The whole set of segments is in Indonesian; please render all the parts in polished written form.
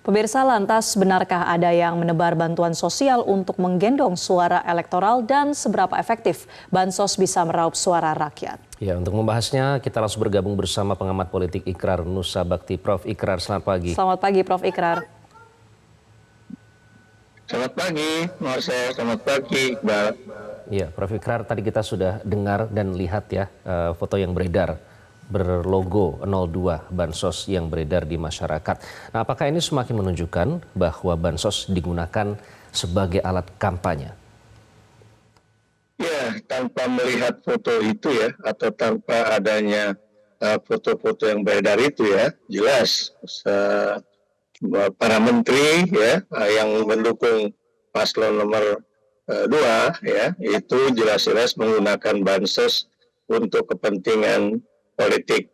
Pemirsa, lantas benarkah ada yang menebar bantuan sosial untuk menggendong suara elektoral dan seberapa efektif bansos bisa meraup suara rakyat? Ya, untuk membahasnya kita langsung bergabung bersama pengamat politik Ikrar Nusa Bakti. Prof. Ikrar, selamat pagi. Selamat pagi, Prof. Ikrar. Selamat pagi, Marcel. Selamat pagi, Iqbal. Ya, Prof. Ikrar, tadi kita sudah dengar dan lihat ya foto yang beredar berlogo 02 Bansos yang beredar di masyarakat. Nah, apakah ini semakin menunjukkan bahwa Bansos digunakan sebagai alat kampanye? Ya, tanpa melihat foto itu ya, atau tanpa adanya foto-foto yang beredar itu ya, jelas para menteri ya yang mendukung paslon nomor 2 ya, itu jelas-jelas menggunakan Bansos untuk kepentingan politik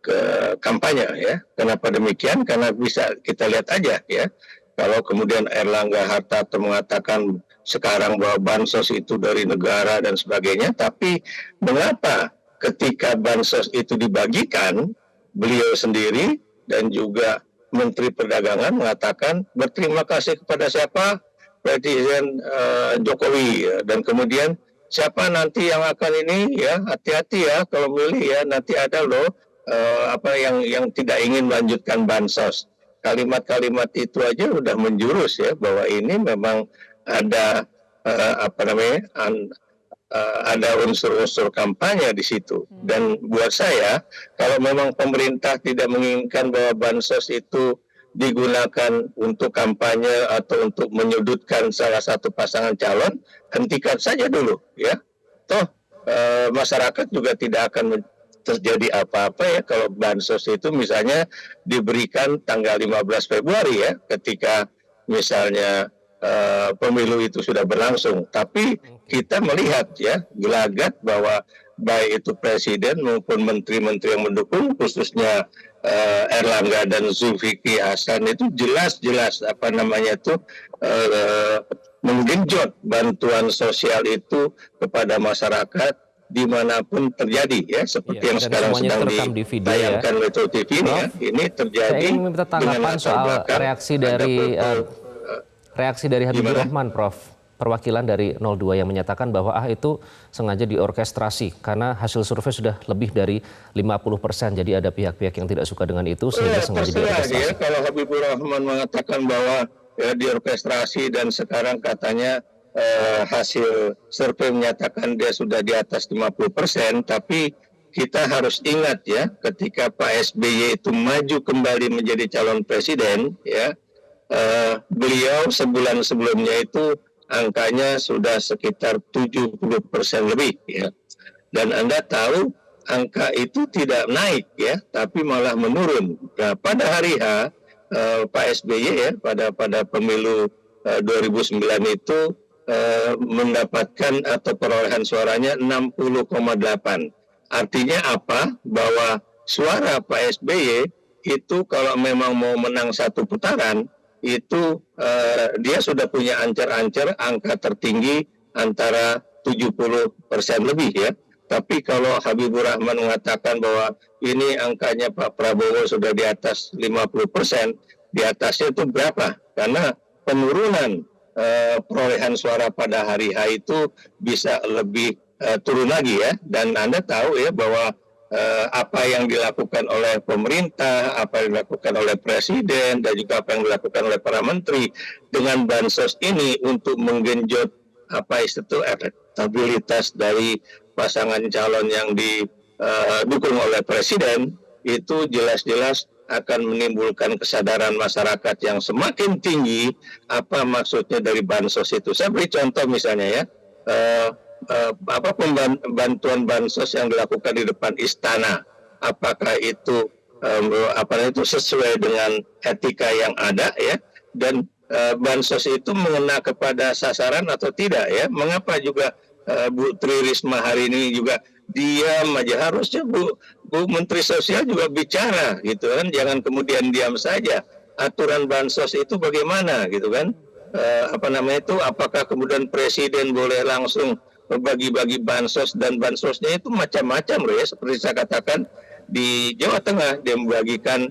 kampanye ya. Kenapa demikian? Karena bisa kita lihat aja ya. Kalau kemudian Erlangga Hartarto mengatakan sekarang bahwa Bansos itu dari negara dan sebagainya, tapi mengapa ketika Bansos itu dibagikan, beliau sendiri dan juga Menteri Perdagangan mengatakan berterima kasih kepada siapa? Presiden Jokowi ya. Dan kemudian siapa nanti yang akan ini ya, hati-hati ya kalau milih ya, nanti ada loh yang tidak ingin melanjutkan Bansos. Kalimat-kalimat itu aja udah menjurus ya bahwa ini memang ada ada unsur-unsur kampanye di situ. Dan buat saya, kalau memang pemerintah tidak menginginkan bahwa Bansos itu digunakan untuk kampanye atau untuk menyudutkan salah satu pasangan calon, hentikan saja dulu ya. Toh masyarakat juga tidak akan terjadi apa-apa ya kalau Bansos itu misalnya diberikan tanggal 15 Februari ya, ketika misalnya pemilu itu sudah berlangsung. Tapi kita melihat ya gelagat bahwa baik itu presiden maupun menteri-menteri yang mendukung, khususnya Erlangga dan Zulkifli Hasan itu jelas-jelas menggenjot bantuan sosial itu kepada masyarakat dimanapun terjadi ya, seperti yang sekarang sedang ditayangkan oleh TV ini ya, ini terjadi. Saya ingin meminta tanggapan soal reaksi dari Habibur Rahman, Prof. Perwakilan dari 02 yang menyatakan bahwa itu sengaja diorkestrasi karena hasil survei sudah lebih dari 50%. Jadi ada pihak-pihak yang tidak suka dengan itu sehingga sengaja diorkestrasi. Ya, kalau Habibur Rahman mengatakan bahwa ya, diorkestrasi dan sekarang katanya hasil survei menyatakan dia sudah di atas 50%, tapi kita harus ingat ya, ketika Pak SBY itu maju kembali menjadi calon presiden ya, beliau sebulan sebelumnya itu angkanya sudah sekitar 70% lebih ya. Dan Anda tahu angka itu tidak naik ya, tapi malah menurun. Nah, pada hari H Pak SBY ya pada pemilu 2009 itu mendapatkan atau perolehan suaranya 60,8. Artinya apa? Bahwa suara Pak SBY itu kalau memang mau menang satu putaran itu dia sudah punya ancar-ancar angka tertinggi antara 70% lebih ya. Tapi kalau Habibur Rahman mengatakan bahwa ini angkanya Pak Prabowo sudah di atas 50%, di atasnya itu berapa? Karena penurunan perolehan suara pada hari H itu bisa lebih turun lagi ya. Dan Anda tahu ya bahwa apa yang dilakukan oleh pemerintah, apa yang dilakukan oleh presiden, dan juga apa yang dilakukan oleh para menteri dengan Bansos ini untuk menggenjot elektabilitas dari pasangan calon yang didukung oleh presiden, itu jelas-jelas akan menimbulkan kesadaran masyarakat yang semakin tinggi apa maksudnya dari Bansos itu. Saya beri contoh misalnya ya, bantuan Bansos yang dilakukan di depan istana, apakah itu sesuai dengan etika yang ada ya, dan Bansos itu mengena kepada sasaran atau tidak ya. Mengapa juga Bu Tri Risma hari ini juga diam aja? Harusnya Bu Menteri Sosial juga bicara gitu kan, jangan kemudian diam saja. Aturan Bansos itu bagaimana gitu kan, apakah kemudian presiden boleh langsung bagi-bagi Bansos, dan Bansosnya itu macam-macam loh ya. Seperti saya katakan di Jawa Tengah dia membagikan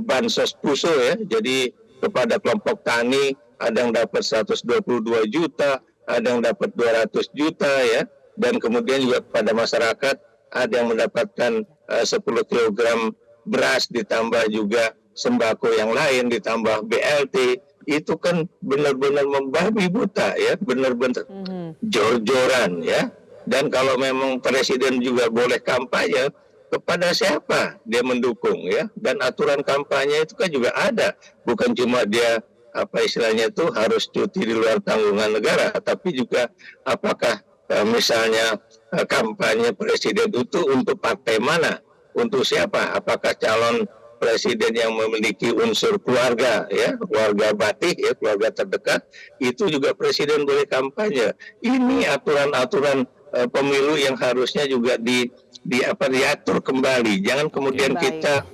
Bansos Puso ya, jadi kepada kelompok tani, ada yang dapat 122 juta, ada yang dapat 200 juta ya, dan kemudian juga kepada masyarakat ada yang mendapatkan 10 kilogram beras, ditambah juga sembako yang lain, ditambah BLT. Itu kan benar-benar membabi buta ya, benar-benar jor-joran ya. Dan kalau memang presiden juga boleh kampanye, kepada siapa dia mendukung ya. Dan aturan kampanye itu kan juga ada, bukan cuma dia apa istilahnya itu harus cuti di luar tanggungan negara, tapi juga apakah misalnya kampanye presiden itu untuk partai mana, untuk siapa, apakah calon presiden yang memiliki unsur keluarga ya, keluarga batik ya, keluarga terdekat, itu juga presiden boleh kampanye. Ini aturan-aturan pemilu yang harusnya juga diatur kembali. Jangan kemudian kita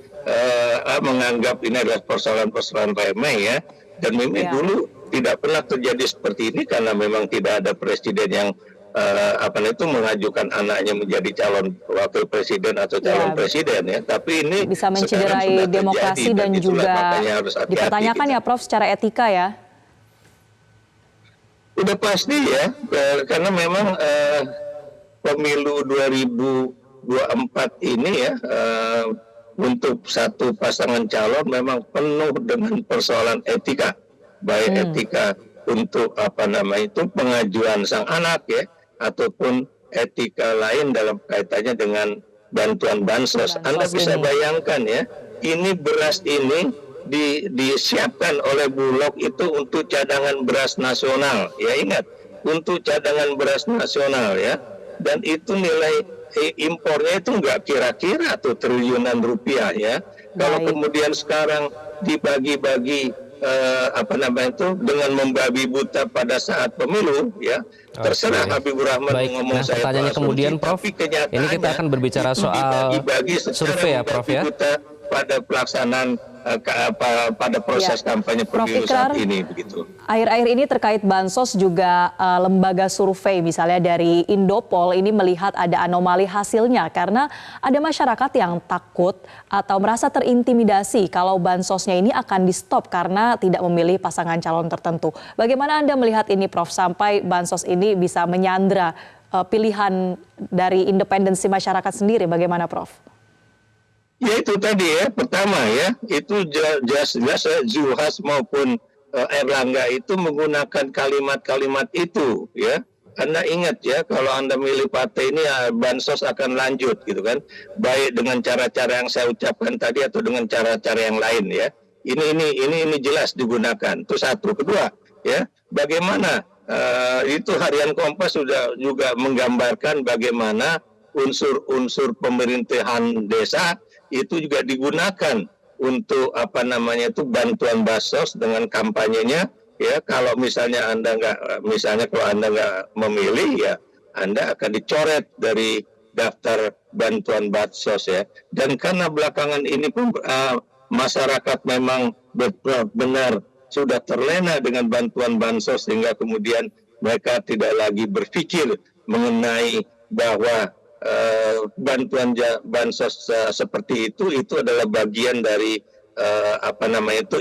menganggap ini adalah persoalan-persoalan remeh ya. Dan memang dulu tidak pernah terjadi seperti ini karena memang tidak ada presiden yang mengajukan anaknya menjadi calon wakil presiden atau calon presiden ya. Tapi ini bisa mencederai demokrasi dan juga dipertanyakan ya Prof secara etika ya. Udah pasti ya, karena memang pemilu 2024 ini ya untuk satu pasangan calon memang penuh dengan persoalan etika, baik etika untuk pengajuan sang anak ya, ataupun etika lain dalam kaitannya dengan bantuan bansos. Anda bisa bayangkan ya, ini beras ini disiapkan oleh Bulog itu untuk cadangan beras nasional. Ya ingat, untuk cadangan beras nasional ya. Dan itu nilai impornya itu nggak kira-kira tuh triliunan rupiah ya. Kalau kemudian sekarang dibagi-bagi dengan membabi buta pada saat pemilu ya, terserah Habibur Rahman ngomong saya pertanyaannya kemudian Prof, ini kita akan berbicara soal survei ya Prof ya, pada pelaksanaan pada proses kampanye pemilu saat ini begitu. Akhir-akhir ini terkait bansos juga lembaga survei misalnya dari Indopol ini melihat ada anomali hasilnya karena ada masyarakat yang takut atau merasa terintimidasi kalau bansosnya ini akan di-stop karena tidak memilih pasangan calon tertentu. Bagaimana Anda melihat ini Prof sampai bansos ini bisa menyandra pilihan dari independensi masyarakat sendiri, bagaimana Prof? Ya itu tadi ya, pertama ya, itu jelas Zulhas maupun Erlangga itu menggunakan kalimat-kalimat itu ya. Anda ingat ya, kalau Anda milih partai ini bansos akan lanjut gitu kan, baik dengan cara-cara yang saya ucapkan tadi atau dengan cara-cara yang lain ya. Ini jelas digunakan. Itu satu. Kedua ya, bagaimana itu Harian Kompas sudah juga menggambarkan bagaimana unsur-unsur pemerintahan desa itu juga digunakan untuk bantuan bansos dengan kampanyenya ya. Kalau misalnya Anda nggak memilih ya, Anda akan dicoret dari daftar bantuan bansos ya. Dan karena belakangan ini masyarakat memang benar-benar sudah terlena dengan bantuan bansos sehingga kemudian mereka tidak lagi berpikir mengenai bahwa bantuan bansos seperti itu adalah bagian dari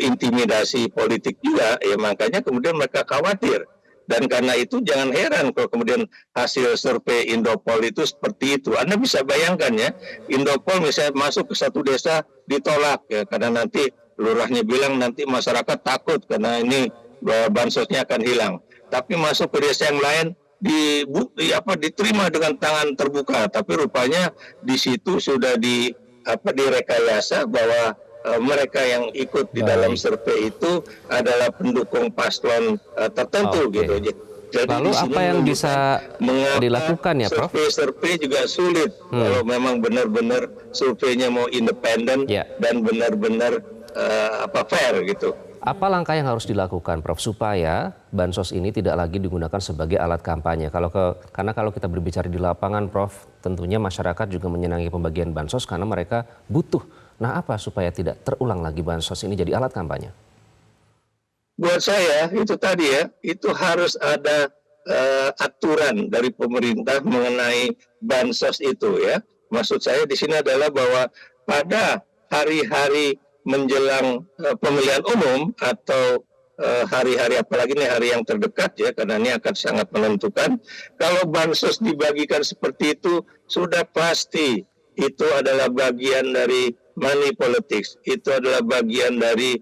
intimidasi politik juga ya, makanya kemudian mereka khawatir. Dan karena itu jangan heran kalau kemudian hasil survei Indopol itu seperti itu. Anda bisa bayangkan ya, Indopol misalnya masuk ke satu desa ditolak ya, karena nanti lurahnya bilang nanti masyarakat takut karena ini bansosnya akan hilang. Tapi masuk ke desa yang lain diterima dengan tangan terbuka, tapi rupanya di situ sudah direkayasa bahwa mereka yang ikut di dalam survei itu adalah pendukung paslon tertentu gitu. Jadi lalu apa yang bisa dilakukan ya Prof? Survei juga sulit kalau memang benar-benar surveinya mau independen dan benar-benar fair gitu. Apa langkah yang harus dilakukan, Prof, supaya bansos ini tidak lagi digunakan sebagai alat kampanye? Karena kalau kita berbicara di lapangan, Prof, tentunya masyarakat juga menyenangi pembagian bansos karena mereka butuh. Nah, apa supaya tidak terulang lagi bansos ini jadi alat kampanye? Buat saya itu tadi ya, itu harus ada aturan dari pemerintah mengenai bansos itu ya. Maksud saya di sini adalah bahwa pada hari-hari menjelang pemilihan umum atau hari-hari, apalagi ini hari yang terdekat ya, karena ini akan sangat menentukan. Kalau bansos dibagikan seperti itu, sudah pasti itu adalah bagian dari money politics, itu adalah bagian dari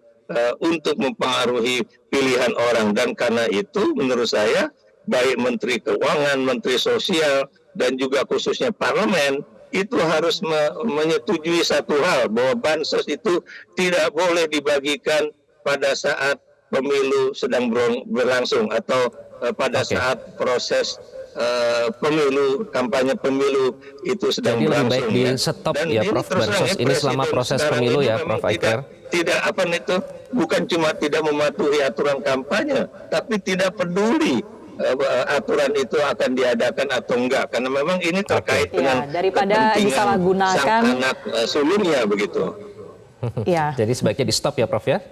untuk mempengaruhi pilihan orang. Dan karena itu menurut saya baik Menteri Keuangan, Menteri Sosial, dan juga khususnya parlemen itu harus menyetujui satu hal, bahwa bansos itu tidak boleh dibagikan pada saat pemilu sedang berlangsung atau pada saat proses pemilu, kampanye pemilu itu sedang Jadi lebih berlangsung. baik di stop ya Prof, bansos ini selama proses pemilu ya Prof Aiker. Tidak apa itu, bukan cuma tidak mematuhi aturan kampanye, tapi tidak peduli aturan itu akan diadakan atau enggak, karena memang ini terkait dengan daripada disalahgunakan sang anak sulungnya begitu. Ya. Jadi sebaiknya di stop ya Prof ya.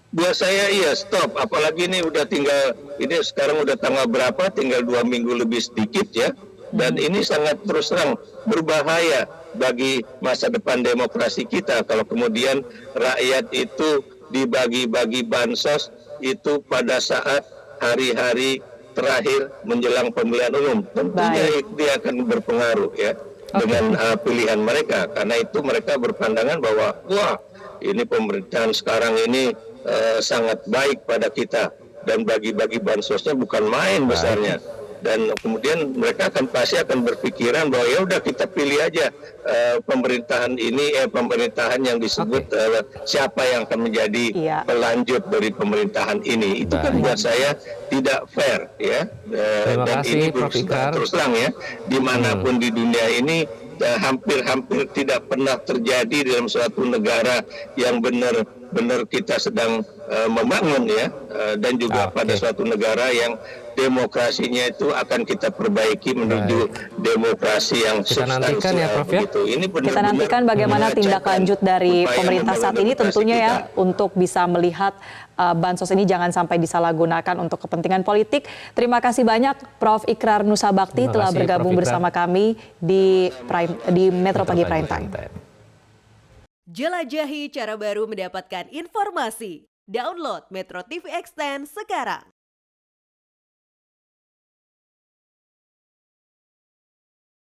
Buat saya iya stop, apalagi ini udah tinggal, ini sekarang udah tanggal berapa, tinggal 2 minggu lebih sedikit ya, dan ini sangat terus terang berbahaya bagi masa depan demokrasi kita kalau kemudian rakyat itu dibagi-bagi bansos itu pada saat hari-hari terakhir menjelang pemilihan umum. Tentunya dia akan berpengaruh ya dengan pilihan mereka, karena itu mereka berpandangan bahwa wah ini pemerintahan sekarang ini sangat baik pada kita dan bagi-bagi bansosnya bukan main besarnya. Dan kemudian mereka pasti akan berpikiran bahwa ya udah kita pilih aja pemerintahan ini, pemerintahan yang disebut siapa yang akan menjadi pelanjut dari pemerintahan ini. Itu kan buat saya tidak fair ya. Dan kasih, ini Prof. Ikrar. terus terang ya, dimanapun di dunia ini hampir-hampir tidak pernah terjadi dalam suatu negara yang benar-benar kita sedang membangun ya, dan juga pada suatu negara yang demokrasinya itu akan kita perbaiki menuju demokrasi yang substansial. Kita nantikan ya Prof ya. Ini Kita nantikan bagaimana tindak lanjut dari pemerintah saat ini tentunya ya untuk bisa melihat bansos ini jangan sampai disalahgunakan untuk kepentingan politik. Terima kasih banyak Prof. Ikrar Nusa Bakti telah bergabung bersama kami di Metro Pagi Prime Time. Jelajahi cara baru mendapatkan informasi. Download Metro TV Extend sekarang.